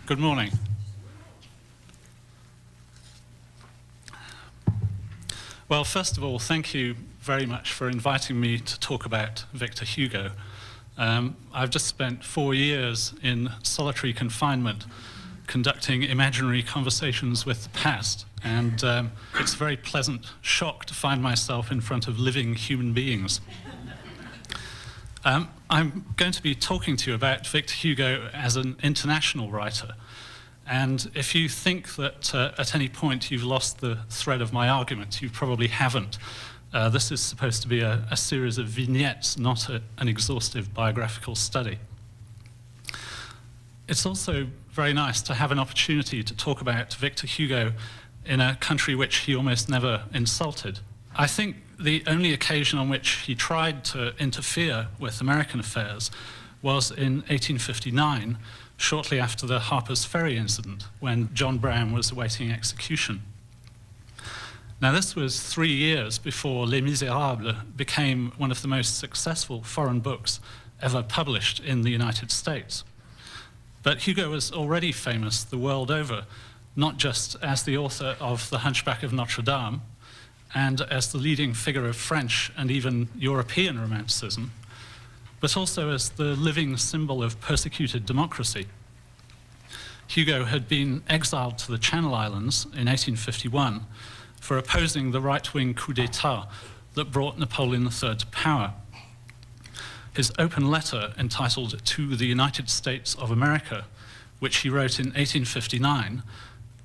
Good morning. Well, first of all, thank you very much for inviting me to talk about Victor Hugo. I've just spent 4 years in solitary confinement conducting imaginary conversations with the past, and it's a very pleasant shock to find myself in front of living human beings. I'm going to be talking to you about Victor Hugo as an international writer, and if you think that at any point you've lost the thread of my argument, you probably haven't. This is supposed to be a series of vignettes, not an exhaustive biographical study. It's also very nice to have an opportunity to talk about Victor Hugo in a country which he almost never insulted. I think the only occasion on which he tried to interfere with American affairs was in 1859, shortly after the Harper's Ferry incident, when John Brown was awaiting execution. Now, this was 3 years before Les Misérables became one of the most successful foreign books ever published in the United States. But Hugo was already famous the world over, not just as the author of The Hunchback of Notre Dame and as the leading figure of French and even European Romanticism, but also as the living symbol of persecuted democracy. Hugo had been exiled to the Channel Islands in 1851 for opposing the right-wing coup d'etat that brought Napoleon III to power. His open letter entitled To the United States of America, which he wrote in 1859,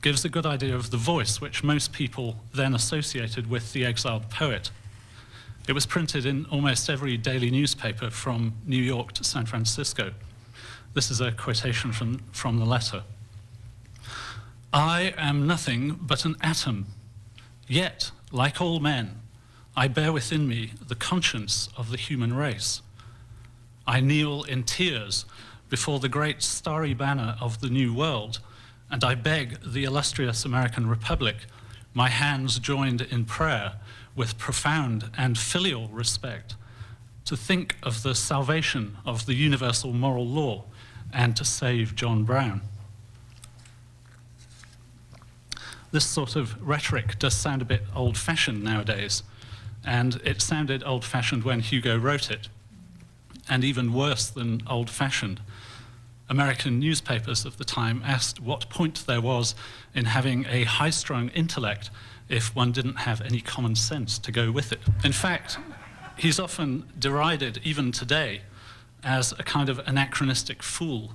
gives a good idea of the voice which most people then associated with the exiled poet. It was printed in almost every daily newspaper from New York to San Francisco. This is a quotation from the letter. I am nothing but an atom, yet, like all men, I bear within me the conscience of the human race. I kneel in tears before the great starry banner of the New World, and I beg the illustrious American Republic, my hands joined in prayer with profound and filial respect, to think of the salvation of the universal moral law and to save John Brown. This sort of rhetoric does sound a bit old-fashioned nowadays, and it sounded old-fashioned when Hugo wrote it, and even worse than old-fashioned. American newspapers of the time asked what point there was in having a high-strung intellect if one didn't have any common sense to go with it. In fact, he's often derided, even today, as a kind of anachronistic fool,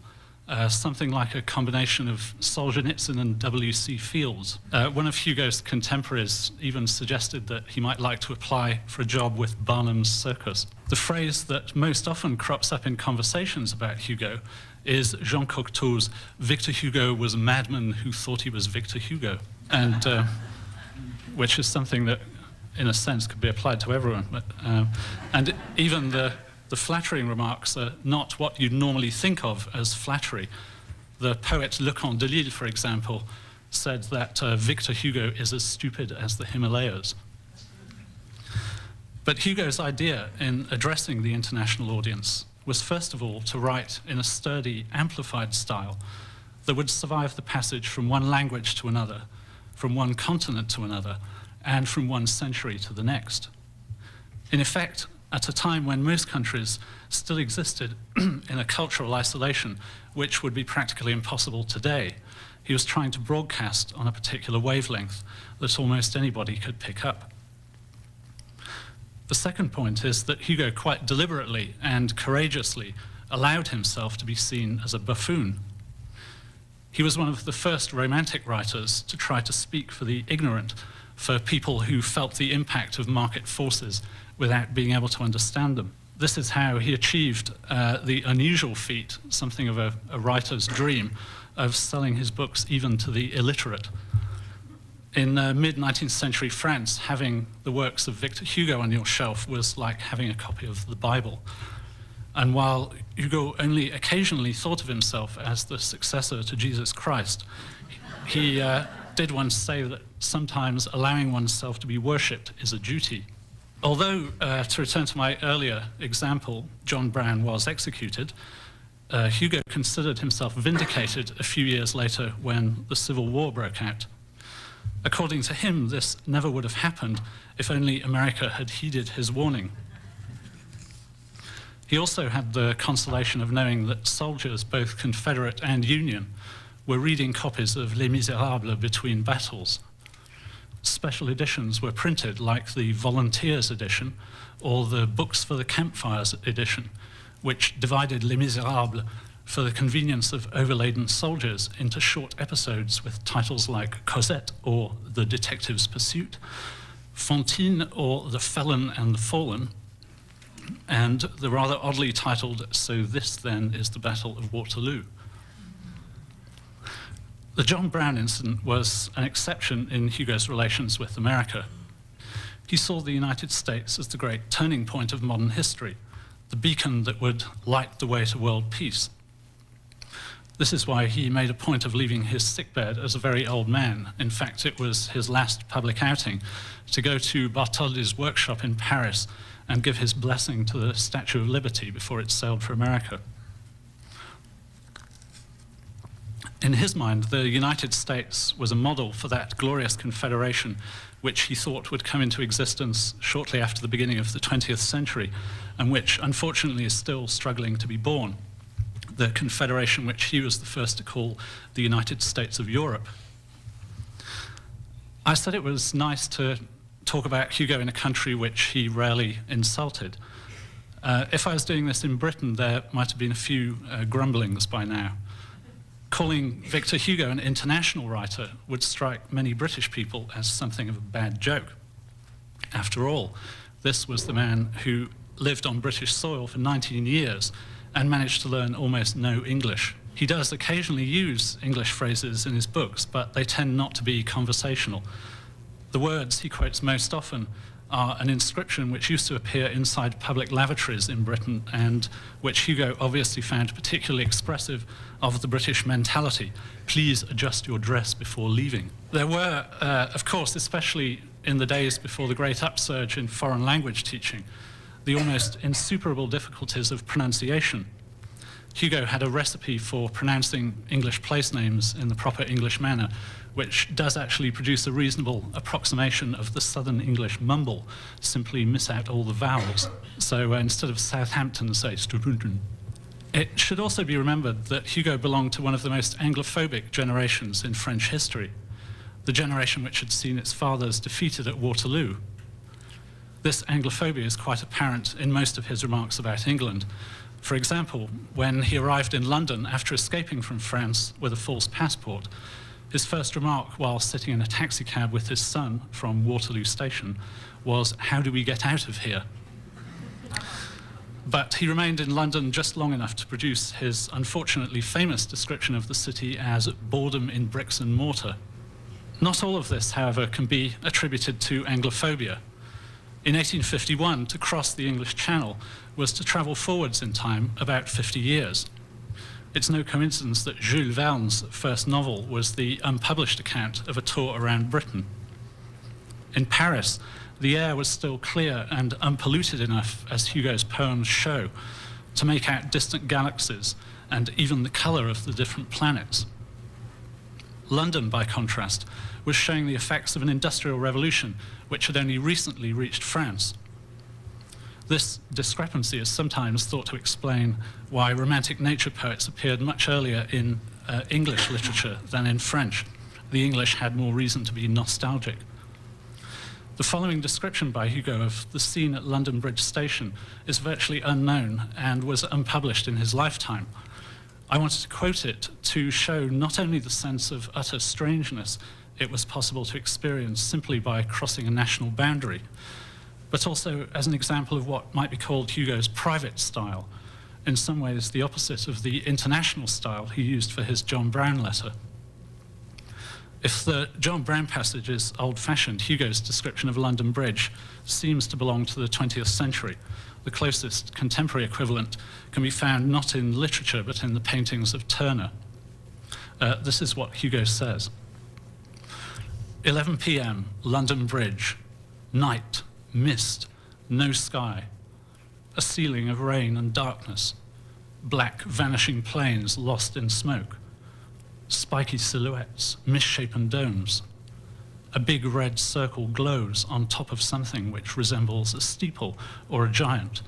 something like a combination of Solzhenitsyn and W.C. Fields. One of Hugo's contemporaries even suggested that he might like to apply for a job with Barnum's Circus. The phrase that most often crops up in conversations about Hugo is Jean Cocteau's "Victor Hugo was a madman who thought he was Victor Hugo," and which is something that, in a sense, could be applied to everyone. But, and even the flattering remarks are not what you'd normally think of as flattery. The poet Leconte de Lisle, for example, said that Victor Hugo is as stupid as the Himalayas. But Hugo's idea in addressing the international audience was first of all to write in a sturdy, amplified style that would survive the passage from one language to another, from one continent to another, and from one century to the next. In effect, at a time when most countries still existed in a cultural isolation which would be practically impossible today, he was trying to broadcast on a particular wavelength that almost anybody could pick up. The second point is that Hugo quite deliberately and courageously allowed himself to be seen as a buffoon. He was one of the first romantic writers to try to speak for the ignorant, for people who felt the impact of market forces without being able to understand them. This is how he achieved the unusual feat, something of a writer's dream, of selling his books even to the illiterate. In mid-19th century France, having the works of Victor Hugo on your shelf was like having a copy of the Bible. And while Hugo only occasionally thought of himself as the successor to Jesus Christ, he did once say that sometimes allowing oneself to be worshipped is a duty. Although, to return to my earlier example, John Brown was executed, Hugo considered himself vindicated a few years later when the Civil War broke out. According to him, this never would have happened if only America had heeded his warning. He also had the consolation of knowing that soldiers, both Confederate and Union, were reading copies of Les Miserables between battles. Special editions were printed, like the Volunteers edition or the Books for the Campfires edition, which divided Les Miserables for the convenience of overladen soldiers into short episodes with titles like Cosette or The Detective's Pursuit, Fantine or The Felon and the Fallen, and the rather oddly titled So This Then is the Battle of Waterloo. The John Brown incident was an exception in Hugo's relations with America. He saw the United States as the great turning point of modern history, the beacon that would light the way to world peace. This is why he made a point of leaving his sickbed as a very old man. In fact, it was his last public outing to go to Bartholdi's workshop in Paris and give his blessing to the Statue of Liberty before it sailed for America. In his mind, the United States was a model for that glorious confederation which he thought would come into existence shortly after the beginning of the 20th century, and which unfortunately is still struggling to be born. The confederation which he was the first to call the United States of Europe. I said it was nice to talk about Hugo in a country which he rarely insulted. If I was doing this in Britain, there might have been a few grumblings by now. Calling Victor Hugo an international writer would strike many British people as something of a bad joke. After all, this was the man who lived on British soil for 19 years and managed to learn almost no English. He does occasionally use English phrases in his books, but they tend not to be conversational. The words he quotes most often are an inscription which used to appear inside public lavatories in Britain and which Hugo obviously found particularly expressive of the British mentality: please adjust your dress before leaving. There were, of course, especially in the days before the great upsurge in foreign language teaching, the almost insuperable difficulties of pronunciation. Hugo had a recipe for pronouncing English place names in the proper English manner, which does actually produce a reasonable approximation of the Southern English mumble, simply miss out all the vowels. So instead of Southampton, say Stubunton. It should also be remembered that Hugo belonged to one of the most Anglophobic generations in French history, the generation which had seen its fathers defeated at Waterloo. This Anglophobia is quite apparent in most of his remarks about England. For example, when he arrived in London after escaping from France with a false passport, his first remark while sitting in a taxicab with his son from Waterloo Station was, "How do we get out of here?" But he remained in London just long enough to produce his unfortunately famous description of the city as boredom in bricks and mortar. Not all of this, however, can be attributed to Anglophobia. In 1851, to cross the English Channel was to travel forwards in time about 50 years. It's no coincidence that Jules Verne's first novel was the unpublished account of a tour around Britain. In Paris, the air was still clear and unpolluted enough, as Hugo's poems show, to make out distant galaxies and even the colour of the different planets. London, by contrast, was showing the effects of an industrial revolution which had only recently reached France. This discrepancy is sometimes thought to explain why romantic nature poets appeared much earlier in English literature than in French. The English had more reason to be nostalgic. The following description by Hugo of the scene at London Bridge Station is virtually unknown and was unpublished in his lifetime. I wanted to quote it to show not only the sense of utter strangeness it was possible to experience simply by crossing a national boundary, but also as an example of what might be called Hugo's private style, in some ways the opposite of the international style he used for his John Brown letter. If the John Brown passage is old-fashioned, Hugo's description of London Bridge seems to belong to the 20th century. The closest contemporary equivalent can be found not in literature, but in the paintings of Turner. This is what Hugo says. 11 p.m., London Bridge, night, mist, no sky, a ceiling of rain and darkness, black vanishing plains lost in smoke, spiky silhouettes, misshapen domes. A big red circle glows on top of something which resembles a steeple or a giant,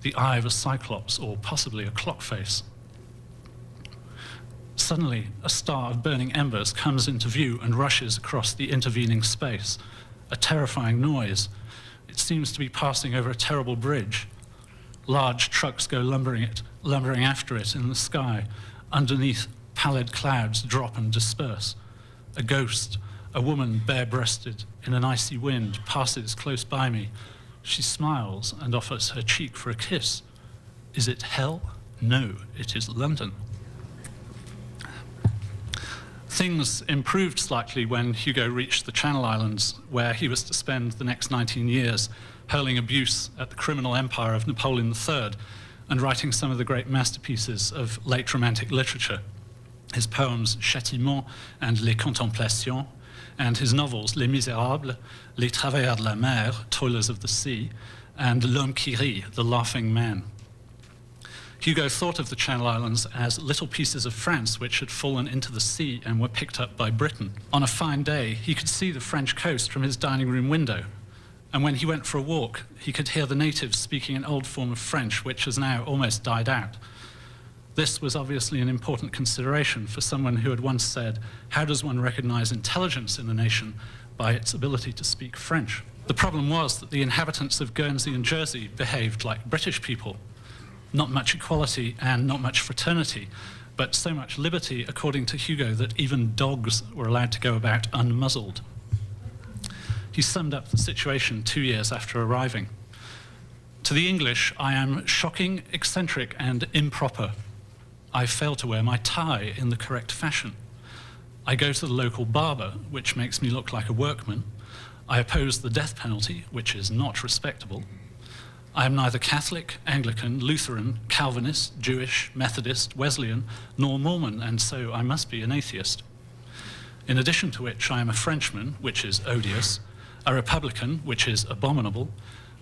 the eye of a cyclops or possibly a clock face. Suddenly, a star of burning embers comes into view and rushes across the intervening space, a terrifying noise. It seems to be passing over a terrible bridge. Large trucks go lumbering after it in the sky. Underneath, pallid clouds drop and disperse. A ghost, a woman bare-breasted in an icy wind, passes close by me. She smiles and offers her cheek for a kiss. Is it hell? No, it is London. Things improved slightly when Hugo reached the Channel Islands, where he was to spend the next 19 years hurling abuse at the criminal empire of Napoleon III and writing some of the great masterpieces of late Romantic literature. His poems Châtiment and Les Contemplations, and his novels Les Misérables, Les Travailleurs de la Mer, Toilers of the Sea, and L'Homme qui rit, The Laughing Man. Hugo thought of the Channel Islands as little pieces of France which had fallen into the sea and were picked up by Britain. On a fine day, he could see the French coast from his dining room window, and when he went for a walk, he could hear the natives speaking an old form of French which has now almost died out. This was obviously an important consideration for someone who had once said, how does one recognize intelligence in a nation? By its ability to speak French. The problem was that the inhabitants of Guernsey and Jersey behaved like British people. Not much equality and not much fraternity, but so much liberty, according to Hugo, that even dogs were allowed to go about unmuzzled. He summed up the situation 2 years after arriving. To the English, I am shocking, eccentric, and improper. I fail to wear my tie in the correct fashion. I go to the local barber, which makes me look like a workman. I oppose the death penalty, which is not respectable. I am neither Catholic, Anglican, Lutheran, Calvinist, Jewish, Methodist, Wesleyan, nor Mormon, and so I must be an atheist. In addition to which, I am a Frenchman, which is odious, a Republican, which is abominable,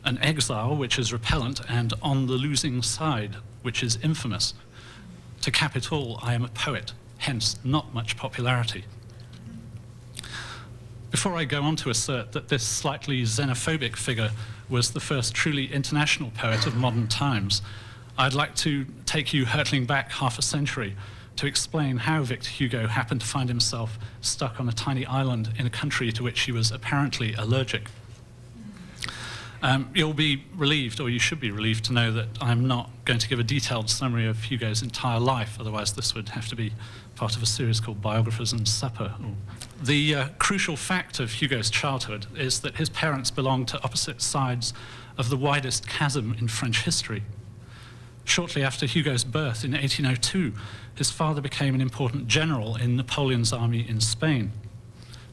an exile, which is repellent, and on the losing side, which is infamous. To cap it all, I am a poet, hence not much popularity. Before I go on to assert that this slightly xenophobic figure was the first truly international poet of modern times, I'd like to take you hurtling back half a century to explain how Victor Hugo happened to find himself stuck on a tiny island in a country to which he was apparently allergic. You'll be relieved, or you should be relieved, to know that I'm not going to give a detailed summary of Hugo's entire life, otherwise this would have to be part of a series called Biographers and Supper. The crucial fact of Hugo's childhood is that his parents belonged to opposite sides of the widest chasm in French history. Shortly after Hugo's birth in 1802, his father became an important general in Napoleon's army in Spain.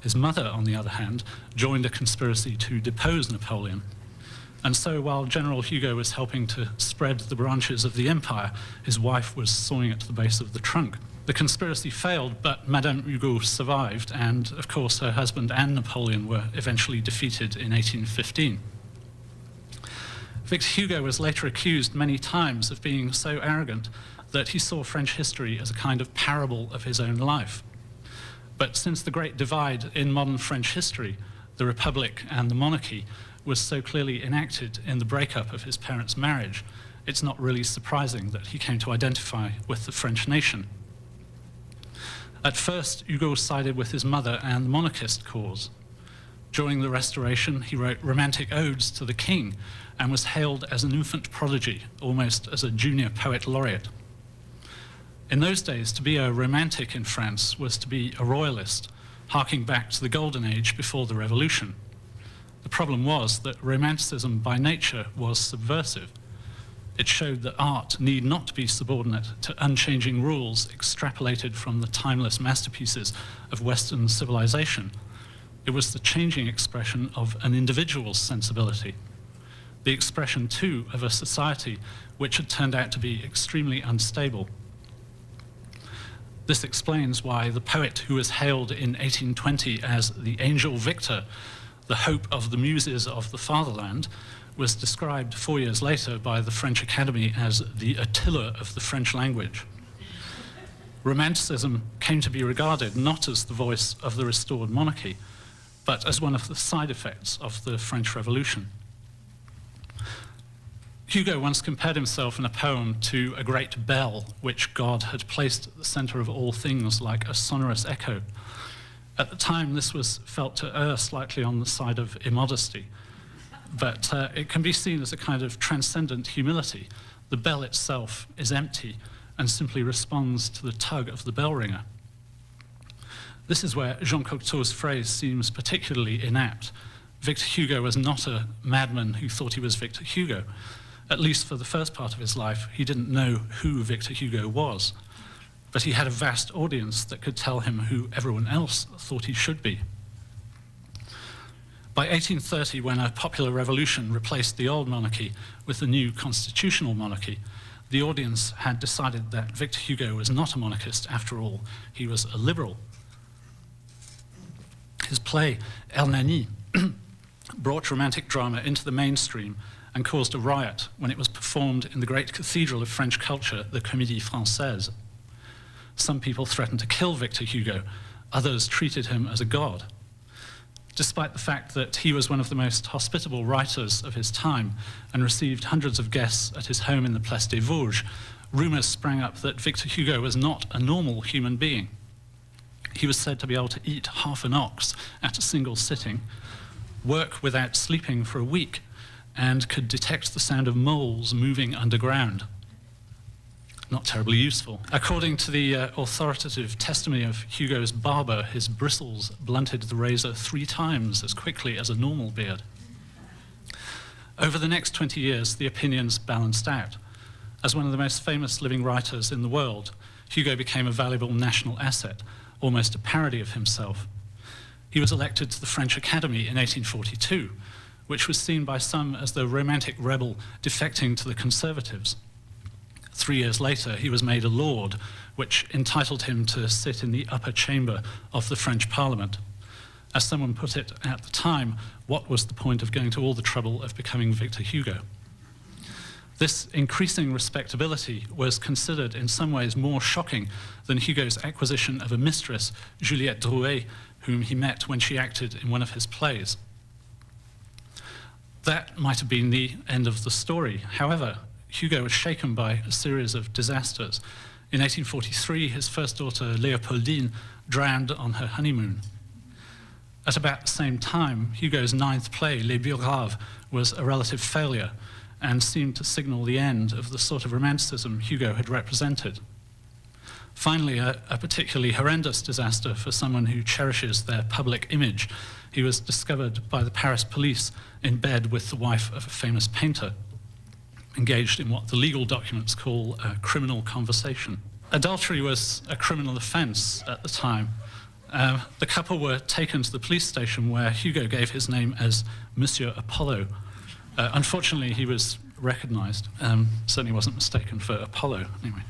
His mother, on the other hand, joined a conspiracy to depose Napoleon. And so while General Hugo was helping to spread the branches of the empire, his wife was sawing at the base of the trunk. The conspiracy failed, but Madame Hugo survived, and of course her husband and Napoleon were eventually defeated in 1815. Victor Hugo was later accused many times of being so arrogant that he saw French history as a kind of parable of his own life. But since the great divide in modern French history, the Republic and the monarchy, was so clearly enacted in the breakup of his parents' marriage, it's not really surprising that he came to identify with the French nation. At first, Hugo sided with his mother and the monarchist cause. During the Restoration, he wrote romantic odes to the king and was hailed as an infant prodigy, almost as a junior poet laureate. In those days, to be a romantic in France was to be a royalist, harking back to the golden age before the Revolution. The problem was that Romanticism by nature was subversive. It showed that art need not be subordinate to unchanging rules extrapolated from the timeless masterpieces of Western civilization. It was the changing expression of an individual's sensibility, the expression, too, of a society which had turned out to be extremely unstable. This explains why the poet who was hailed in 1820 as the angel Victor, the hope of the muses of the fatherland, was described 4 years later by the French Academy as the Attila of the French language. Romanticism came to be regarded not as the voice of the restored monarchy, but as one of the side effects of the French Revolution. Hugo once compared himself in a poem to a great bell which God had placed at the center of all things like a sonorous echo. At the time, this was felt to err slightly on the side of immodesty, but it can be seen as a kind of transcendent humility. The bell itself is empty and simply responds to the tug of the bell ringer. This is where Jean Cocteau's phrase seems particularly inapt. Victor Hugo was not a madman who thought he was Victor Hugo. At least for the first part of his life, he didn't know who Victor Hugo was, but he had a vast audience that could tell him who everyone else thought he should be. By 1830, when a popular revolution replaced the old monarchy with the new constitutional monarchy, the audience had decided that Victor Hugo was not a monarchist after all. He was a liberal. His play, Hernani, brought romantic drama into the mainstream and caused a riot when it was performed in the great cathedral of French culture, the Comédie Française. Some people threatened to kill Victor Hugo, others treated him as a god. Despite the fact that he was one of the most hospitable writers of his time and received hundreds of guests at his home in the Place des Vosges, rumors sprang up that Victor Hugo was not a normal human being. He was said to be able to eat half an ox at a single sitting, work without sleeping for a week, and could detect the sound of moles moving underground. Not terribly useful. According to the authoritative testimony of Hugo's barber, his bristles blunted the razor 3 times as quickly as a normal beard. Over the next 20 years, the opinions balanced out. As one of the most famous living writers in the world, Hugo became a valuable national asset, almost a parody of himself. He was elected to the French Academy in 1842, which was seen by some as the romantic rebel defecting to the conservatives. 3 years later, he was made a lord, which entitled him to sit in the upper chamber of the French Parliament. As someone put it at the time, what was the point of going to all the trouble of becoming Victor Hugo? This increasing respectability was considered in some ways more shocking than Hugo's acquisition of a mistress, Juliette Drouet, whom he met when she acted in one of his plays. That might have been the end of the story. However, Hugo was shaken by a series of disasters. In 1843, his first daughter, Léopoldine, drowned on her honeymoon. At about the same time, Hugo's 9th play, Les Biography, was a relative failure and seemed to signal the end of the sort of romanticism Hugo had represented. Finally, a particularly horrendous disaster for someone who cherishes their public image. He was discovered by the Paris police in bed with the wife of a famous painter, engaged in what the legal documents call a criminal conversation. Adultery was a criminal offense at the time. The couple were taken to the police station where Hugo gave his name as Monsieur Apollo. Unfortunately, he was recognized, certainly wasn't mistaken for Apollo, anyway.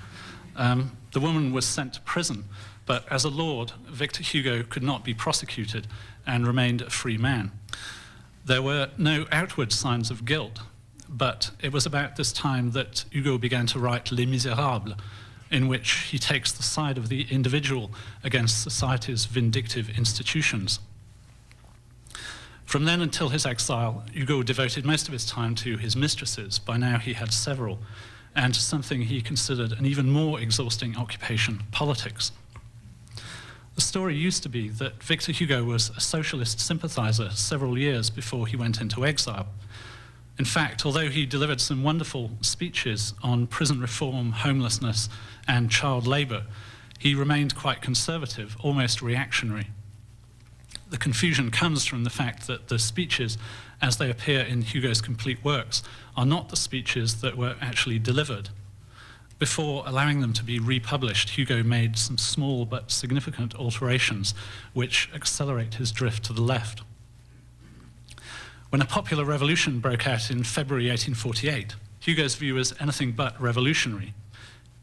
The woman was sent to prison, but as a lord, Victor Hugo could not be prosecuted and remained a free man. There were no outward signs of guilt, but it was about this time that Hugo began to write Les Misérables, in which he takes the side of the individual against society's vindictive institutions. From then until his exile, Hugo devoted most of his time to his mistresses. By now he had several, and to something he considered an even more exhausting occupation, politics. The story used to be that Victor Hugo was a socialist sympathizer several years before he went into exile. In fact, although he delivered some wonderful speeches on prison reform, homelessness, and child labor, he remained quite conservative, almost reactionary. The confusion comes from the fact that the speeches, as they appear in Hugo's complete works, are not the speeches that were actually delivered. Before allowing them to be republished, Hugo made some small but significant alterations which accelerate his drift to the left. When a popular revolution broke out in February 1848, Hugo's view was anything but revolutionary.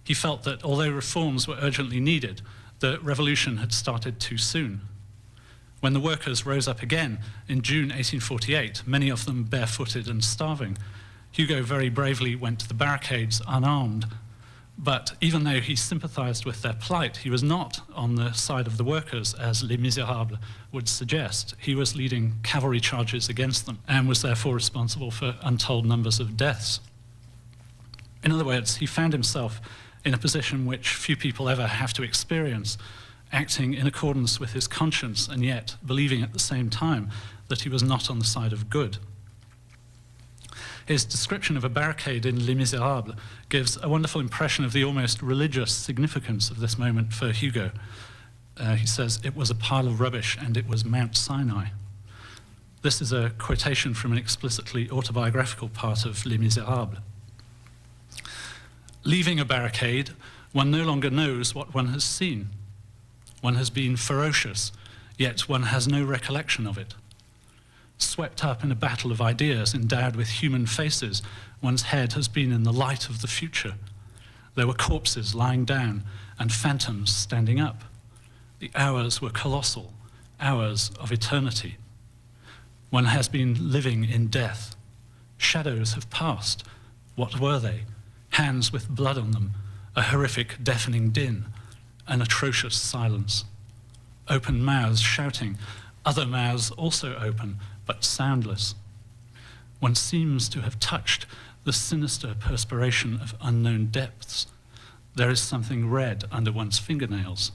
He felt that although reforms were urgently needed, the revolution had started too soon. When the workers rose up again in June 1848, many of them barefooted and starving, Hugo very bravely went to the barricades unarmed. But even though he sympathized with their plight, he was not on the side of the workers, as Les Miserables would suggest. He was leading cavalry charges against them and was therefore responsible for untold numbers of deaths. In other words, he found himself in a position which few people ever have to experience, acting in accordance with his conscience and yet believing at the same time that he was not on the side of good. His description of a barricade in Les Miserables gives a wonderful impression of the almost religious significance of this moment for Hugo. He says, "It was a pile of rubbish and it was Mount Sinai." This is a quotation from an explicitly autobiographical part of Les Miserables. Leaving a barricade, one no longer knows what one has seen. One has been ferocious, yet one has no recollection of it. Swept up in a battle of ideas endowed with human faces, one's head has been in the light of the future. There were corpses lying down and phantoms standing up. The hours were colossal, hours of eternity. One has been living in death. Shadows have passed. What were they? Hands with blood on them, a horrific deafening din, an atrocious silence. Open mouths shouting, other mouths also open, but soundless. One seems to have touched the sinister perspiration of unknown depths. There is something red under one's fingernails.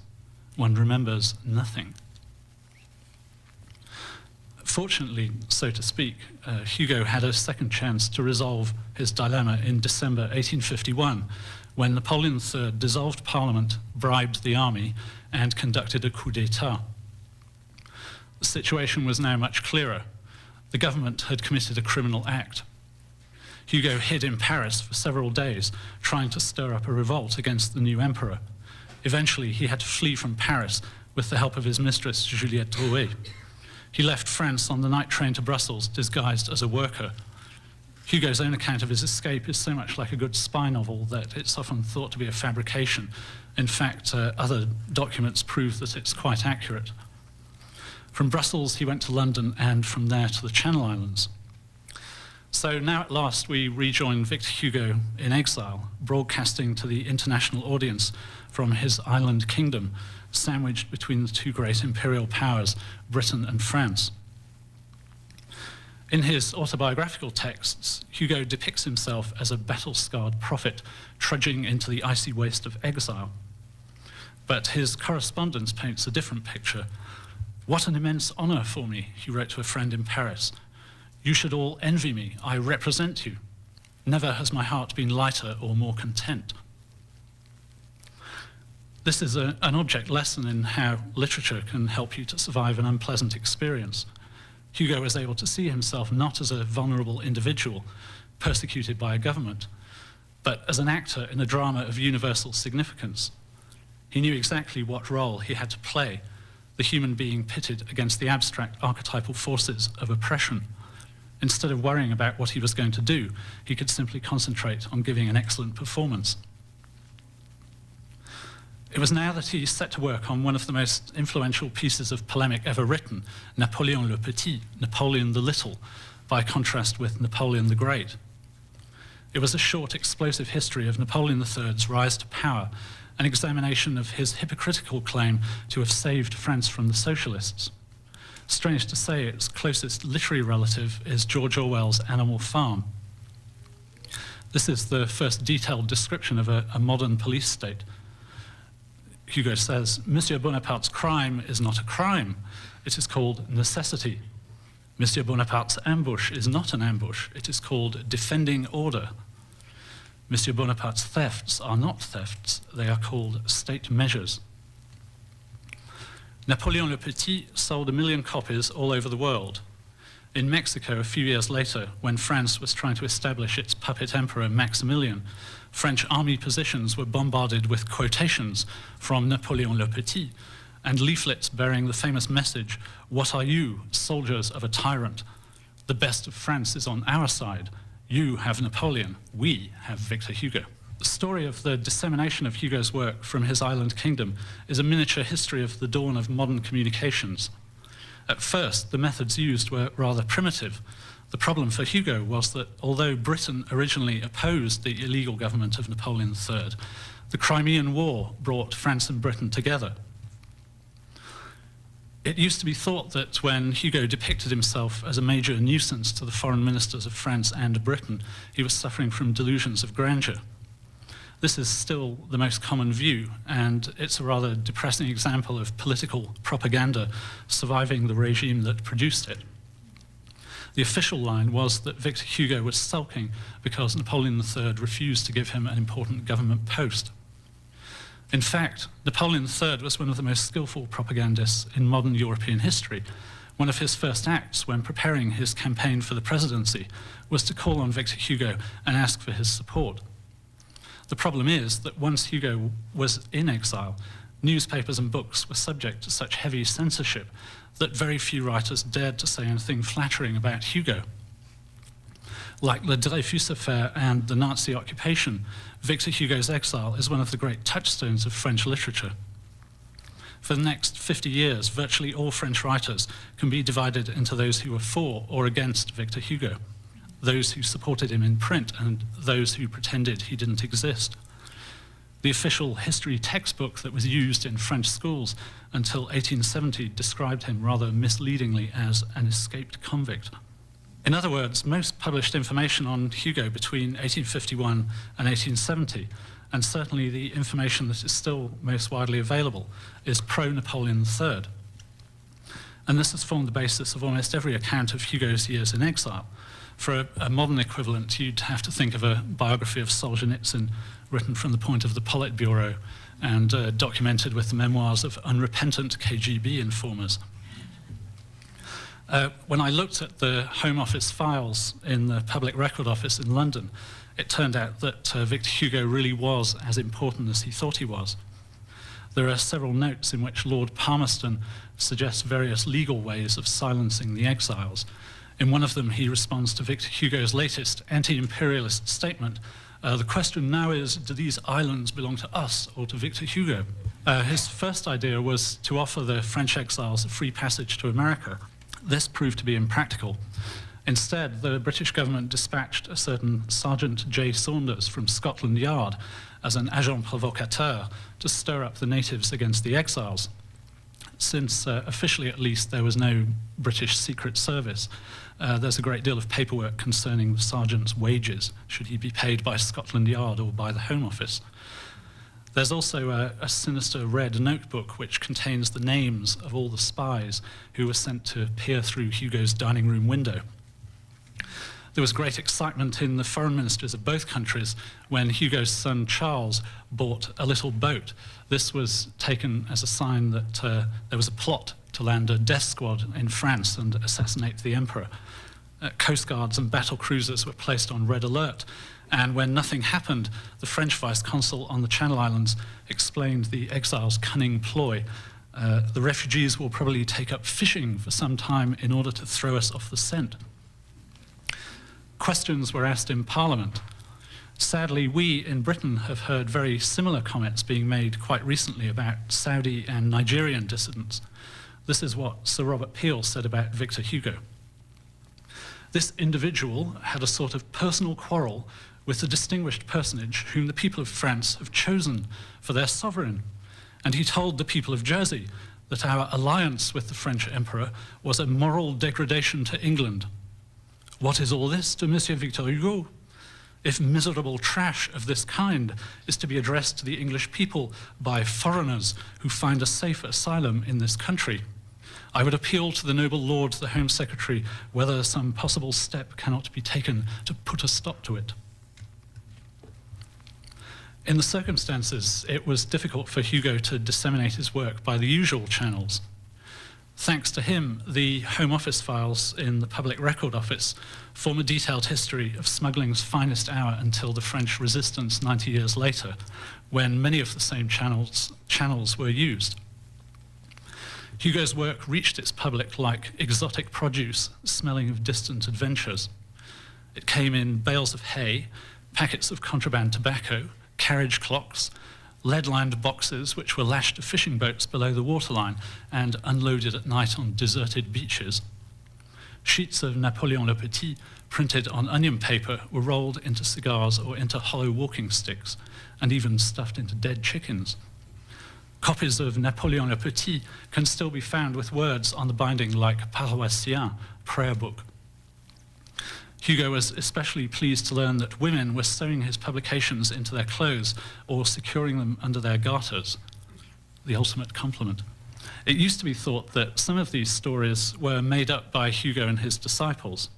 One remembers nothing. Fortunately, so to speak, Hugo had a second chance to resolve his dilemma in December 1851, when Napoleon III dissolved Parliament, bribed the army, and conducted a coup d'etat. The situation was now much clearer. The government had committed a criminal act. Hugo hid in Paris for several days, trying to stir up a revolt against the new emperor. Eventually, he had to flee from Paris with the help of his mistress, Juliette Drouet. He left France on the night train to Brussels, disguised as a worker. Hugo's own account of his escape is so much like a good spy novel that it's often thought to be a fabrication. In fact, other documents prove that it's quite accurate. From Brussels, he went to London, and from there to the Channel Islands. So now at last we rejoin Victor Hugo in exile, broadcasting to the international audience from his island kingdom, sandwiched between the two great imperial powers, Britain and France. In his autobiographical texts, Hugo depicts himself as a battle-scarred prophet trudging into the icy waste of exile. But his correspondence paints a different picture. "What an immense honor for me," he wrote to a friend in Paris. "You should all envy me. I represent you. Never has my heart been lighter or more content." This is an object lesson in how literature can help you to survive an unpleasant experience. Hugo was able to see himself not as a vulnerable individual persecuted by a government, but as an actor in a drama of universal significance. He knew exactly what role he had to play, the human being pitted against the abstract archetypal forces of oppression. Instead of worrying about what he was going to do, he could simply concentrate on giving an excellent performance. It was now that he set to work on one of the most influential pieces of polemic ever written, Napoléon le Petit, Napoleon the Little, by contrast with Napoleon the Great. It was a short, explosive history of Napoleon III's rise to power, an examination of his hypocritical claim to have saved France from the socialists. Strange to say, its closest literary relative is George Orwell's Animal Farm. This is the first detailed description of a modern police state. Hugo says, "Monsieur Bonaparte's crime is not a crime. It is called necessity. Monsieur Bonaparte's ambush is not an ambush. It is called defending order. Monsieur Bonaparte's thefts are not thefts. They are called state measures." Napoléon le Petit sold 1 million copies all over the world. In Mexico, a few years later, when France was trying to establish its puppet emperor Maximilian, French army positions were bombarded with quotations from Napoléon le Petit and leaflets bearing the famous message, "What are you, soldiers of a tyrant? The best of France is on our side. You have Napoleon, we have Victor Hugo." The story of the dissemination of Hugo's work from his island kingdom is a miniature history of the dawn of modern communications. At first, the methods used were rather primitive. The problem for Hugo was that although Britain originally opposed the illegal government of Napoleon III, the Crimean War brought France and Britain together. It used to be thought that when Hugo depicted himself as a major nuisance to the foreign ministers of France and Britain, he was suffering from delusions of grandeur. This is still the most common view, and it's a rather depressing example of political propaganda surviving the regime that produced it. The official line was that Victor Hugo was sulking because Napoleon III refused to give him an important government post. In fact, Napoleon III was one of the most skillful propagandists in modern European history. One of his first acts when preparing his campaign for the presidency was to call on Victor Hugo and ask for his support. The problem is that once Hugo was in exile, newspapers and books were subject to such heavy censorship that very few writers dared to say anything flattering about Hugo. Like the Dreyfus affair and the Nazi occupation, Victor Hugo's exile is one of the great touchstones of French literature. For the next 50 years, virtually all French writers can be divided into those who were for or against Victor Hugo, those who supported him in print and those who pretended he didn't exist. The official history textbook that was used in French schools until 1870 described him rather misleadingly as an escaped convict. In other words, most published information on Hugo between 1851 and 1870, and certainly the information that is still most widely available, is pro-Napoleon III. And this has formed the basis of almost every account of Hugo's years in exile. For a modern equivalent, you'd have to think of a biography of Solzhenitsyn written from the point of the Politburo and documented with the memoirs of unrepentant KGB informers. When I looked at the Home Office files in the Public Record Office in London, it turned out that Victor Hugo really was as important as he thought he was. There are several notes in which Lord Palmerston suggests various legal ways of silencing the exiles. In one of them, he responds to Victor Hugo's latest anti-imperialist statement. The question now is, do these islands belong to us or to Victor Hugo? His first idea was to offer the French exiles a free passage to America. This proved to be impractical. Instead, the British government dispatched a certain Sergeant J. Saunders from Scotland Yard as an agent provocateur to stir up the natives against the exiles. Since, officially at least, there was no British Secret Service, there's a great deal of paperwork concerning the sergeant's wages, should he be paid by Scotland Yard or by the Home Office. There's also a sinister red notebook which contains the names of all the spies who were sent to peer through Hugo's dining room window. There was great excitement in the foreign ministers of both countries when Hugo's son Charles bought a little boat. This was taken as a sign that there was a plot to land a death squad in France and assassinate the emperor. Coast guards and battle cruisers were placed on red alert, and when nothing happened, the French vice-consul on the Channel Islands explained the exiles' cunning ploy. The refugees will probably take up fishing for some time in order to throw us off the scent. Questions were asked in Parliament. Sadly, we in Britain have heard very similar comments being made quite recently about Saudi and Nigerian dissidents. This is what Sir Robert Peel said about Victor Hugo. This individual had a sort of personal quarrel with the distinguished personage whom the people of France have chosen for their sovereign, and he told the people of Jersey that our alliance with the French emperor was a moral degradation to England. What is all this to Monsieur Victor Hugo? If miserable trash of this kind is to be addressed to the English people by foreigners who find a safe asylum in this country, I would appeal to the noble Lord, the Home Secretary, whether some possible step cannot be taken to put a stop to it. In the circumstances, it was difficult for Hugo to disseminate his work by the usual channels. Thanks to him, the Home Office files in the Public Record Office form a detailed history of smuggling's finest hour until the French resistance 90 years later, when many of the same channels were used. Hugo's work reached its public like exotic produce, smelling of distant adventures. It came in bales of hay, packets of contraband tobacco, carriage clocks, lead-lined boxes which were lashed to fishing boats below the waterline and unloaded at night on deserted beaches. Sheets of Napoleon le Petit printed on onion paper were rolled into cigars or into hollow walking sticks, and even stuffed into dead chickens. Copies of Napoleon le Petit can still be found with words on the binding like paroissien, prayer book. Hugo was especially pleased to learn that women were sewing his publications into their clothes or securing them under their garters, the ultimate compliment. It used to be thought that some of these stories were made up by Hugo and his disciples.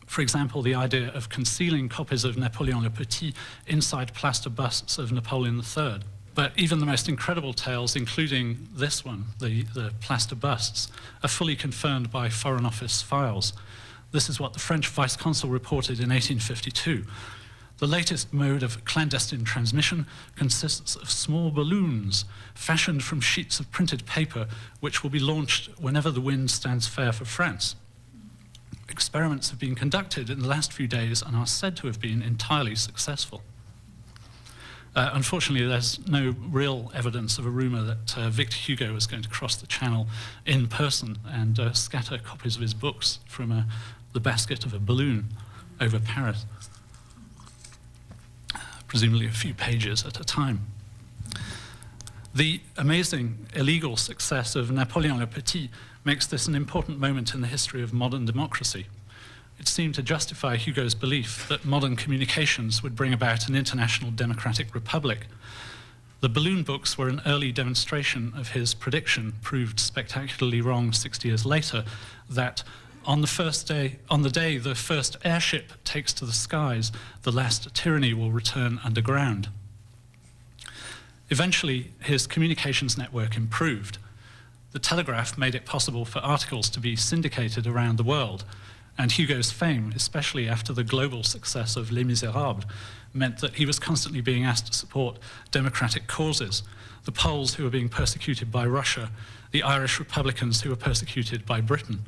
For example, the idea of concealing copies of Napoleon le Petit inside plaster busts of Napoleon III. But even the most incredible tales, including this one, the plaster busts, are fully confirmed by Foreign Office files. This is what the French vice-consul reported in 1852. The latest mode of clandestine transmission consists of small balloons fashioned from sheets of printed paper which will be launched whenever the wind stands fair for France. Experiments have been conducted in the last few days and are said to have been entirely successful. Unfortunately, there's no real evidence of a rumor that Victor Hugo was going to cross the Channel in person and scatter copies of his books from the basket of a balloon over Paris, presumably a few pages at a time. The amazing illegal success of Napoleon le Petit makes this an important moment in the history of modern democracy. It seemed to justify Hugo's belief that modern communications would bring about an international democratic republic. The balloon books were an early demonstration of his prediction, proved spectacularly wrong 60 years later, that on the day the first airship takes to the skies, the last tyranny will return underground. Eventually, his communications network improved. The telegraph made it possible for articles to be syndicated around the world, and Hugo's fame, especially after the global success of Les Misérables, meant that he was constantly being asked to support democratic causes, the Poles who were being persecuted by Russia, the Irish Republicans who were persecuted by Britain.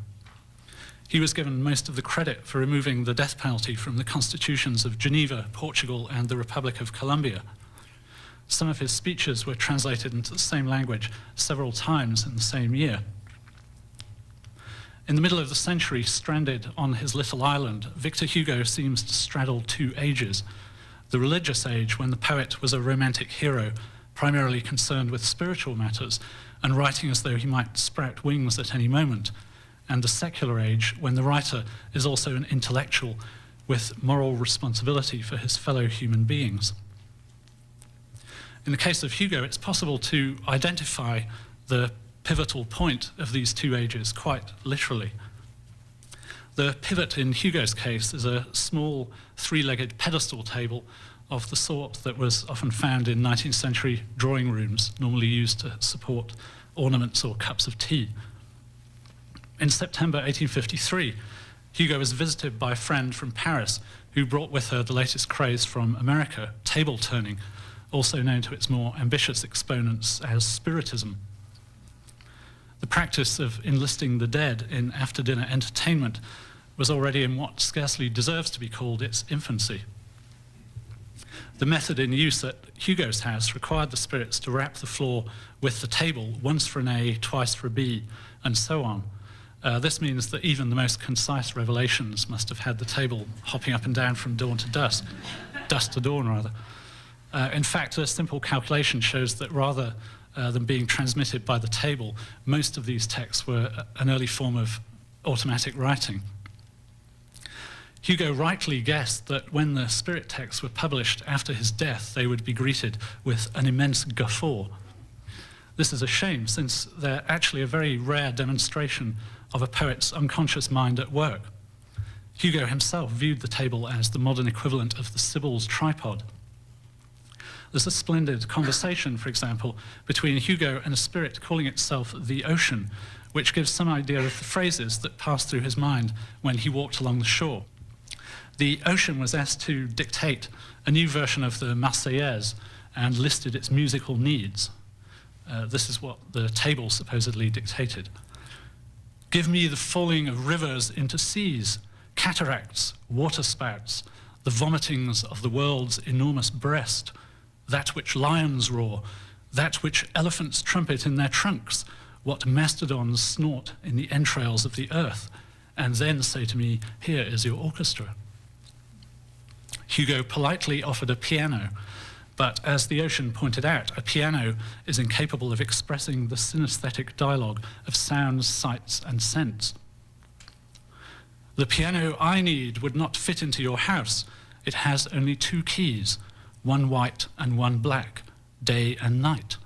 He was given most of the credit for removing the death penalty from the constitutions of Geneva, Portugal, and the Republic of Colombia. Some of his speeches were translated into the same language several times in the same year. In the middle of the century, stranded on his little island, Victor Hugo seems to straddle two ages. The religious age, when the poet was a romantic hero, primarily concerned with spiritual matters, and writing as though he might sprout wings at any moment, and the secular age, when the writer is also an intellectual with moral responsibility for his fellow human beings. In the case of Hugo, it's possible to identify the pivotal point of these two ages quite literally. The pivot in Hugo's case is a small three-legged pedestal table of the sort that was often found in 19th century drawing rooms, normally used to support ornaments or cups of tea. In September 1853, Hugo was visited by a friend from Paris who brought with her the latest craze from America, table turning, also known to its more ambitious exponents as Spiritism. The practice of enlisting the dead in after-dinner entertainment was already in what scarcely deserves to be called its infancy. The method in use at Hugo's house required the spirits to rap the floor with the table, once for an A, twice for a B, and so on. This means that even the most concise revelations must have had the table hopping up and down from dawn to dusk, dusk to dawn rather. In fact, a simple calculation shows that rather than being transmitted by the table, most of these texts were an early form of automatic writing. Hugo rightly guessed that when the spirit texts were published after his death, they would be greeted with an immense guffaw. This is a shame, since they're actually a very rare demonstration of a poet's unconscious mind at work. Hugo himself viewed the table as the modern equivalent of the Sibyl's tripod. There's a splendid conversation, for example, between Hugo and a spirit calling itself the ocean, which gives some idea of the phrases that passed through his mind when he walked along the shore. The ocean was asked to dictate a new version of the Marseillaise and listed its musical needs. This is what the table supposedly dictated. Give me the falling of rivers into seas, cataracts, waterspouts, the vomitings of the world's enormous breast, that which lions roar, that which elephants trumpet in their trunks, what mastodons snort in the entrails of the earth, and then say to me, here is your orchestra. Hugo politely offered a piano, but as the ocean pointed out, a piano is incapable of expressing the synesthetic dialogue of sounds, sights, and scents. The piano I need would not fit into your house. It has only 2 keys, one white and one black, day and night.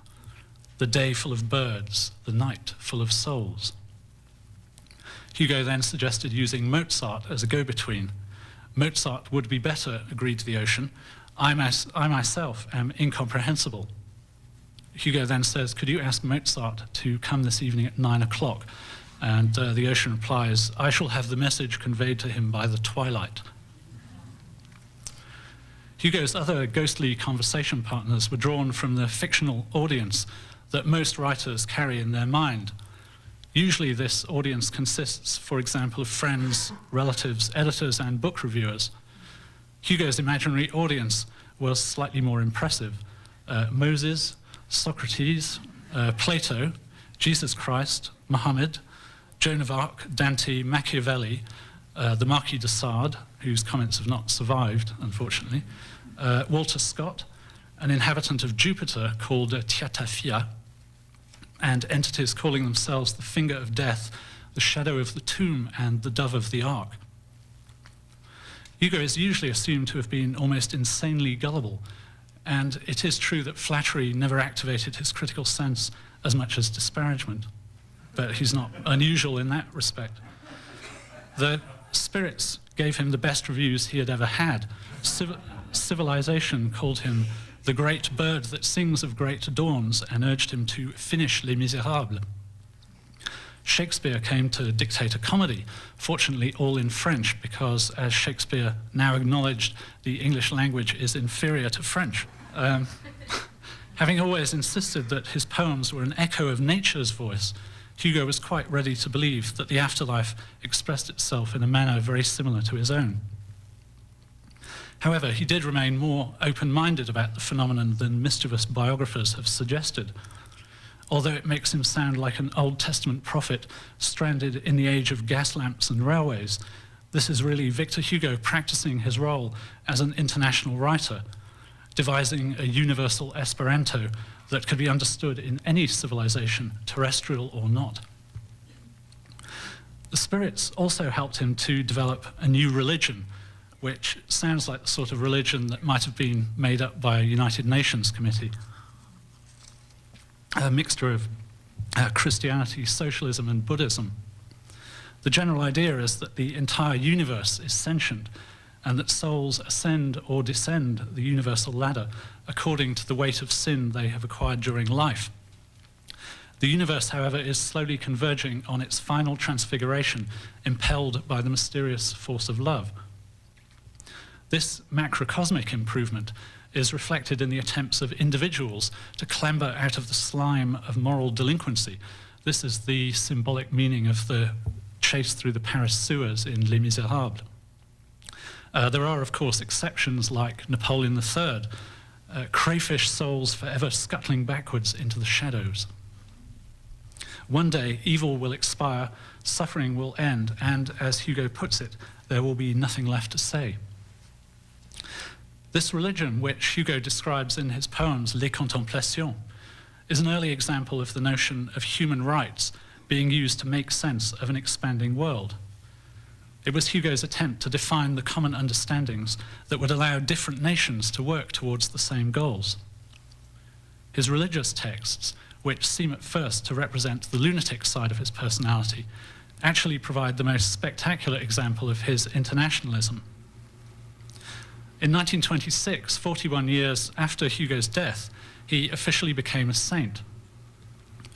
The day full of birds, the night full of souls. Hugo then suggested using Mozart as a go-between. Mozart would be better, agreed the ocean. I myself am incomprehensible. Hugo then says, could you ask Mozart to come this evening at 9 o'clock? And the ocean replies, I shall have the message conveyed to him by the twilight. Hugo's other ghostly conversation partners were drawn from the fictional audience that most writers carry in their mind. Usually this audience consists, for example, of friends, relatives, editors, and book reviewers. Hugo's imaginary audience was slightly more impressive. Moses, Socrates, Plato, Jesus Christ, Muhammad, Joan of Arc, Dante, Machiavelli, the Marquis de Sade, whose comments have not survived, unfortunately, Walter Scott, an inhabitant of Jupiter called Tiatafia, and entities calling themselves the Finger of Death, the Shadow of the Tomb, and the Dove of the Ark. Hugo is usually assumed to have been almost insanely gullible, and it is true that flattery never activated his critical sense as much as disparagement, but he's not unusual in that respect. The spirits gave him the best reviews he had ever had. Civilization called him the great bird that sings of great dawns and urged him to finish Les Miserables. Shakespeare came to dictate a comedy, fortunately all in French, because as Shakespeare now acknowledged, the English language is inferior to French. Having always insisted that his poems were an echo of nature's voice, Hugo was quite ready to believe that the afterlife expressed itself in a manner very similar to his own. However, he did remain more open-minded about the phenomenon than mischievous biographers have suggested. Although it makes him sound like an Old Testament prophet stranded in the age of gas lamps and railways, this is really Victor Hugo practicing his role as an international writer, devising a universal Esperanto that could be understood in any civilization, terrestrial or not. The spirits also helped him to develop a new religion, which sounds like the sort of religion that might have been made up by a United Nations committee. A mixture of Christianity, socialism, and Buddhism. The general idea is that the entire universe is sentient and that souls ascend or descend the universal ladder according to the weight of sin they have acquired during life. The universe, however, is slowly converging on its final transfiguration, impelled by the mysterious force of love. This macrocosmic improvement is reflected in the attempts of individuals to clamber out of the slime of moral delinquency. This is the symbolic meaning of the chase through the Paris sewers in Les Miserables. There are, of course, exceptions like Napoleon III, crayfish souls forever scuttling backwards into the shadows. One day, evil will expire, suffering will end, and, as Hugo puts it, there will be nothing left to say. This religion, which Hugo describes in his poems Les Contemplations, is an early example of the notion of human rights being used to make sense of an expanding world. It was Hugo's attempt to define the common understandings that would allow different nations to work towards the same goals. His religious texts, which seem at first to represent the lunatic side of his personality, actually provide the most spectacular example of his internationalism. In 1926, 41 years after Hugo's death, he officially became a saint.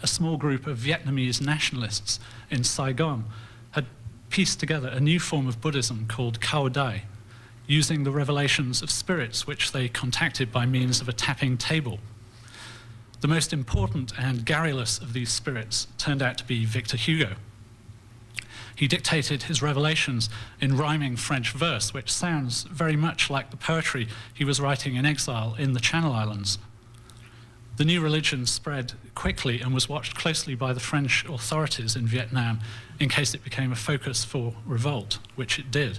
A small group of Vietnamese nationalists in Saigon had pieced together a new form of Buddhism called Cao Dai, using the revelations of spirits which they contacted by means of a tapping table. The most important and garrulous of these spirits turned out to be Victor Hugo. He dictated his revelations in rhyming French verse, which sounds very much like the poetry he was writing in exile in the Channel Islands. The new religion spread quickly and was watched closely by the French authorities in Vietnam in case it became a focus for revolt, which it did.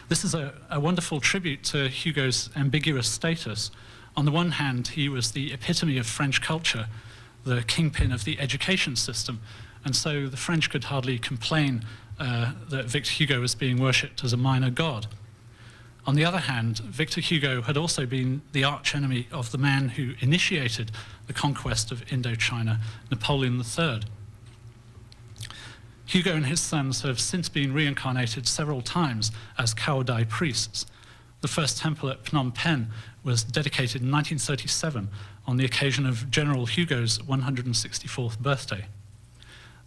This is a wonderful tribute to Hugo's ambiguous status. On the one hand, he was the epitome of French culture, the kingpin of the education system, and so the French could hardly complain that Victor Hugo was being worshipped as a minor god. On the other hand, Victor Hugo had also been the archenemy of the man who initiated the conquest of Indochina, Napoleon III. Hugo and his sons have since been reincarnated several times as Cao Dai priests. The first temple at Phnom Penh was dedicated in 1937 on the occasion of General Hugo's 164th birthday.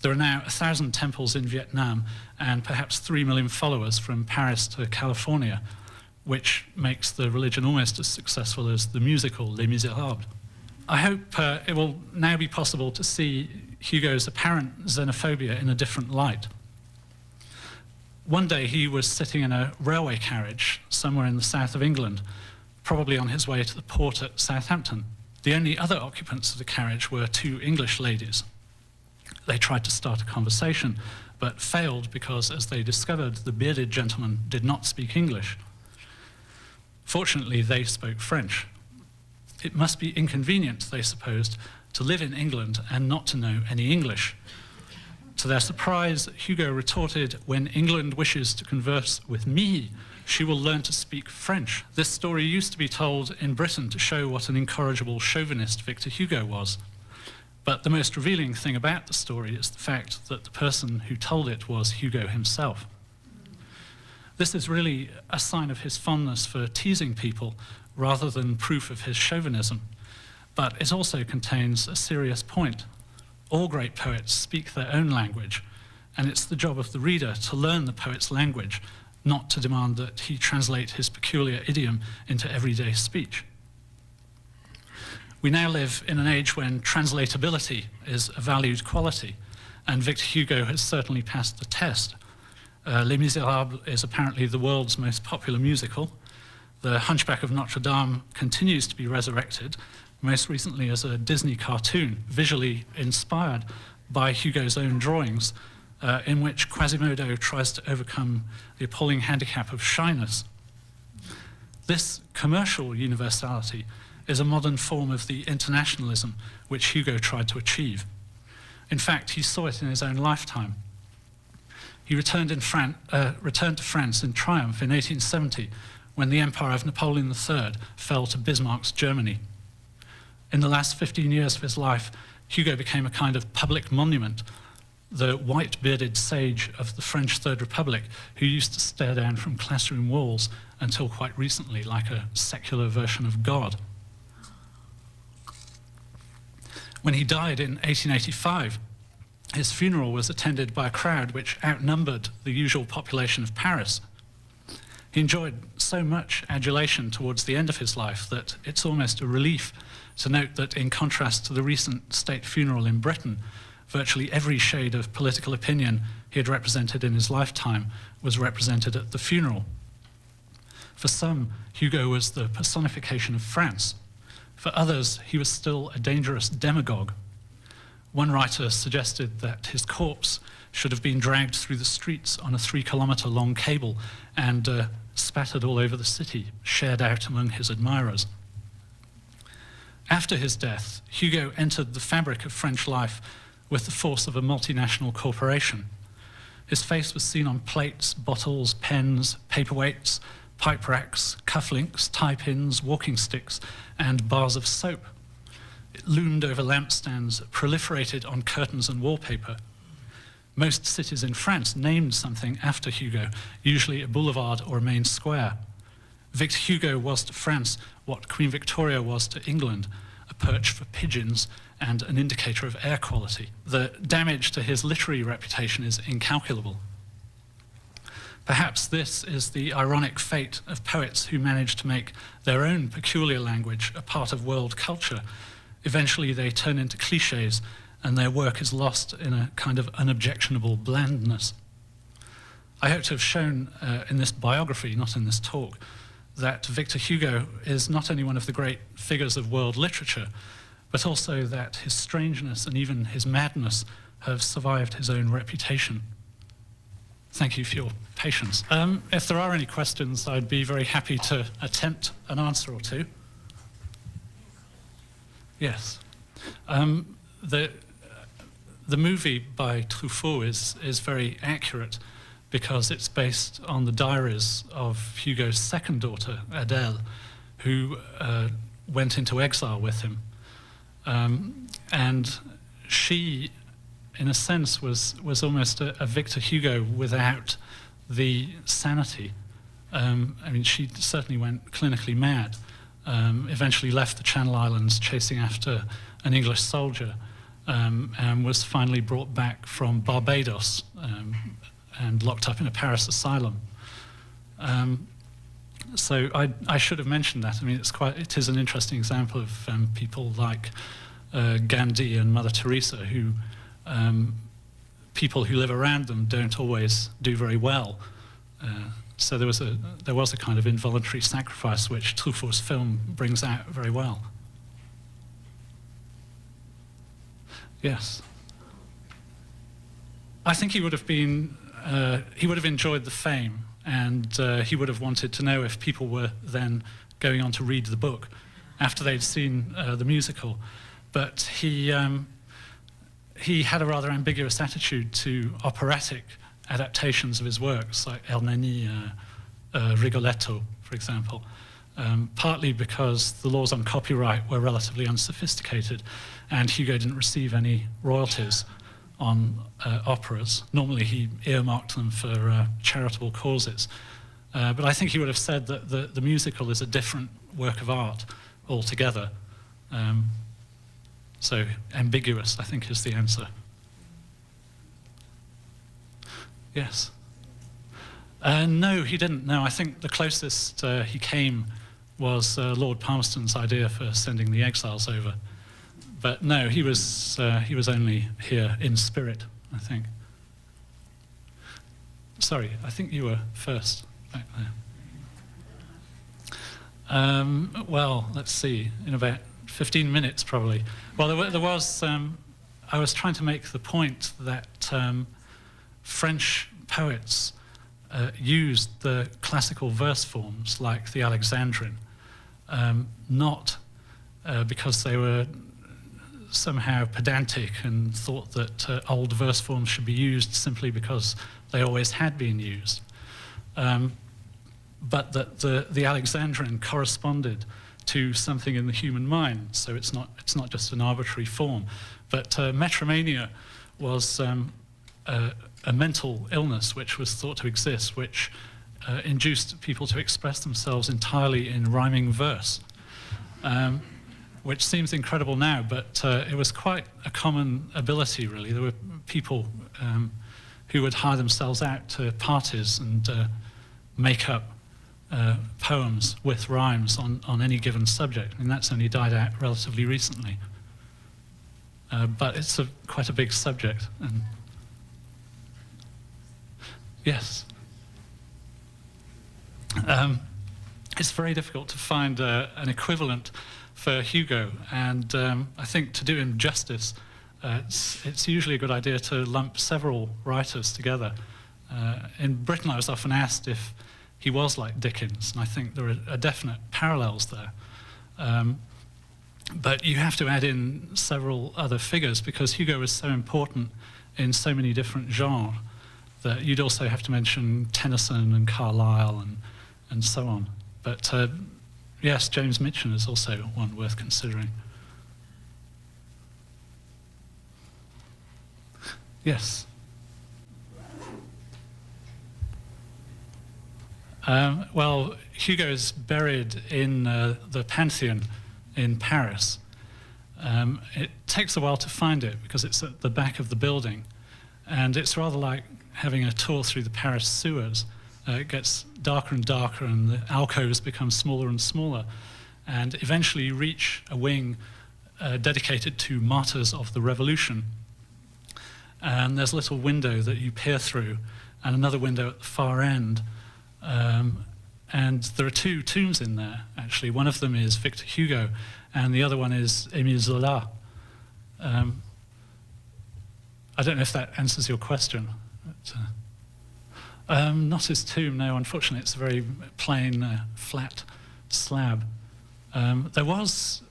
There are now 1,000 temples in Vietnam and perhaps 3 million followers from Paris to California, which makes the religion almost as successful as the musical Les Miserables. I hope it will now be possible to see Hugo's apparent xenophobia in a different light. One day he was sitting in a railway carriage somewhere in the south of England, probably on his way to the port at Southampton. The only other occupants of the carriage were 2 English ladies. They tried to start a conversation, but failed because, as they discovered, the bearded gentleman did not speak English. Fortunately, they spoke French. It must be inconvenient, they supposed, to live in England and not to know any English. To their surprise, Hugo retorted, "When England wishes to converse with me, she will learn to speak French." This story used to be told in Britain to show what an incorrigible chauvinist Victor Hugo was. But the most revealing thing about the story is the fact that the person who told it was Hugo himself. This is really a sign of his fondness for teasing people rather than proof of his chauvinism. But it also contains a serious point. All great poets speak their own language, and it's the job of the reader to learn the poet's language, not to demand that he translate his peculiar idiom into everyday speech. We now live in an age when translatability is a valued quality, and Victor Hugo has certainly passed the test. Les Miserables is apparently the world's most popular musical. The Hunchback of Notre Dame continues to be resurrected, most recently as a Disney cartoon, visually inspired by Hugo's own drawings, in which Quasimodo tries to overcome the appalling handicap of shyness. This commercial universality is a modern form of the internationalism which Hugo tried to achieve. In fact, he saw it in his own lifetime. He returned to France in triumph in 1870, when the empire of Napoleon III fell to Bismarck's Germany. In the last 15 years of his life, Hugo became a kind of public monument, the white-bearded sage of the French Third Republic, who used to stare down from classroom walls until quite recently like a secular version of God. When he died in 1885, his funeral was attended by a crowd which outnumbered the usual population of Paris. He enjoyed so much adulation towards the end of his life that it's almost a relief to note that, in contrast to the recent state funeral in Britain, virtually every shade of political opinion he had represented in his lifetime was represented at the funeral. For some, Hugo was the personification of France. For others, he was still a dangerous demagogue. One writer suggested that his corpse should have been dragged through the streets on a 3-kilometer-long cable and spattered all over the city, shared out among his admirers. After his death, Hugo entered the fabric of French life with the force of a multinational corporation. His face was seen on plates, bottles, pens, paperweights, pipe racks, cufflinks, tie pins, walking sticks, and bars of soap. It loomed over lampstands, proliferated on curtains and wallpaper. Most cities in France named something after Hugo, usually a boulevard or a main square. Victor Hugo was to France what Queen Victoria was to England, a perch for pigeons and an indicator of air quality. The damage to his literary reputation is incalculable. Perhaps this is the ironic fate of poets who manage to make their own peculiar language a part of world culture. Eventually they turn into cliches and their work is lost in a kind of unobjectionable blandness. I hope to have shown in this biography, not in this talk, that Victor Hugo is not only one of the great figures of world literature, but also that his strangeness and even his madness have survived his own reputation. Thank you for your patience. If there are any questions, I'd be very happy to attempt an answer or two. Yes. The movie by Truffaut is very accurate because it's based on the diaries of Hugo's second daughter, Adele, who went into exile with him. And she, in a sense, was almost a Victor Hugo without the sanity. I mean, she certainly went clinically mad, eventually left the Channel Islands chasing after an English soldier, and was finally brought back from Barbados and locked up in a Paris asylum. So I should have mentioned that. I mean, it is an interesting example of people like Gandhi and Mother Teresa, who people who live around them don't always do very well. So there was a kind of involuntary sacrifice which Truffaut's film brings out very well. Yes. I think he would have enjoyed the fame, and he would have wanted to know if people were then going on to read the book after they'd seen the musical. But he had a rather ambiguous attitude to operatic adaptations of his works, like El Neni, Rigoletto, for example, partly because the laws on copyright were relatively unsophisticated, and Hugo didn't receive any royalties on operas. Normally he earmarked them for charitable causes. But I think he would have said that the musical is a different work of art altogether. So ambiguous, I think, is the answer. Yes. No, he didn't. No, I think the closest he came was Lord Palmerston's idea for sending the exiles over. But no, he was only here in spirit, I think. Sorry, I think you were first back there. Well, let's see, in about 15 minutes probably. Well, there was, I was trying to make the point that French poets used the classical verse forms like the Alexandrine, not because they were somehow pedantic and thought that old verse forms should be used simply because they always had been used, but that the Alexandrine corresponded to something in the human mind, so it's not just an arbitrary form. But metromania was a mental illness which was thought to exist, which induced people to express themselves entirely in rhyming verse. Which seems incredible now, but it was quite a common ability, really. There were people who would hire themselves out to parties and make up poems with rhymes on any given subject. I mean, that's only died out relatively recently. But it's quite a big subject. And yes. It's very difficult to find an equivalent for Hugo, and I think to do him justice, it's usually a good idea to lump several writers together. In Britain, I was often asked if he was like Dickens, and I think there are definite parallels there. But you have to add in several other figures because Hugo was so important in so many different genres that you'd also have to mention Tennyson and Carlyle and so on. But yes, James Mitchell is also one worth considering. Yes. Well, Hugo is buried in the Pantheon in Paris. It takes a while to find it because it's at the back of the building, and it's rather like having a tour through the Paris sewers. It gets darker and darker, and the alcoves become smaller and smaller, and eventually you reach a wing dedicated to martyrs of the revolution. And there's a little window that you peer through, and another window at the far end. And there are two tombs in there, actually. One of them is Victor Hugo, and the other one is Émile Zola. I don't know if that answers your question. But, not his tomb, no. Unfortunately, it's a very plain, flat slab. There was...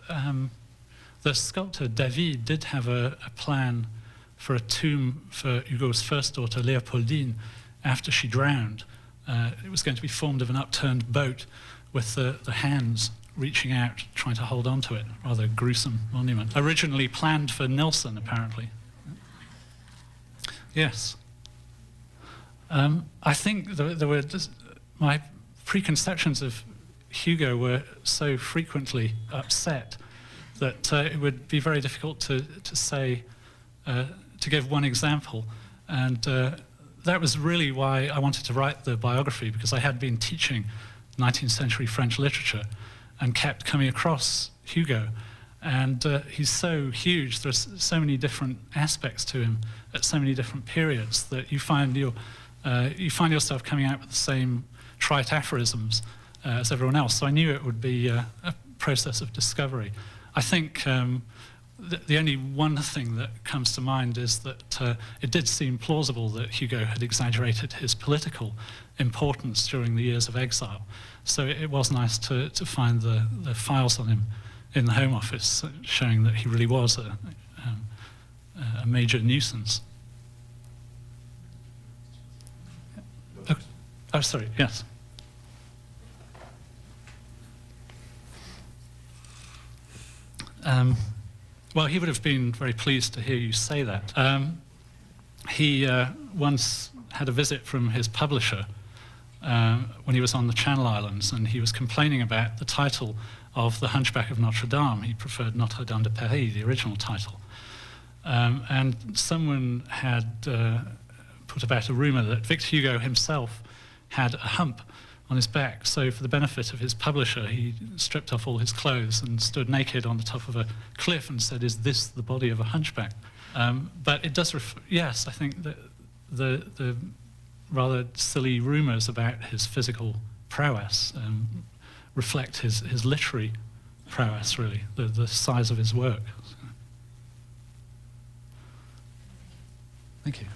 the sculptor David did have a plan for a tomb for Hugo's first daughter, Léopoldine, after she drowned. It was going to be formed of an upturned boat with the hands reaching out, trying to hold on to it. Rather gruesome monument. Originally planned for Nelson, apparently. Yes. I think there were just, my preconceptions of Hugo were so frequently upset that it would be very difficult to say, to give one example. And that was really why I wanted to write the biography, because I had been teaching 19th century French literature and kept coming across Hugo. And he's so huge, there's so many different aspects to him at so many different periods that you find yourself coming out with the same trite aphorisms as everyone else. So I knew it would be a process of discovery. I think the only one thing that comes to mind is that it did seem plausible that Hugo had exaggerated his political importance during the years of exile. So it was nice to find the files on him in the Home Office, showing that he really was a major nuisance. Oh, sorry, yes. Well, he would have been very pleased to hear you say that. He once had a visit from his publisher when he was on the Channel Islands, and he was complaining about the title of The Hunchback of Notre Dame. He preferred Notre Dame de Paris, the original title. And someone had put about a rumor that Victor Hugo himself had a hump on his back. So for the benefit of his publisher, he stripped off all his clothes and stood naked on the top of a cliff and said, "Is this the body of a hunchback?" But it does, yes, I think that the rather silly rumors about his physical prowess reflect his literary prowess, really, the size of his work. Thank you.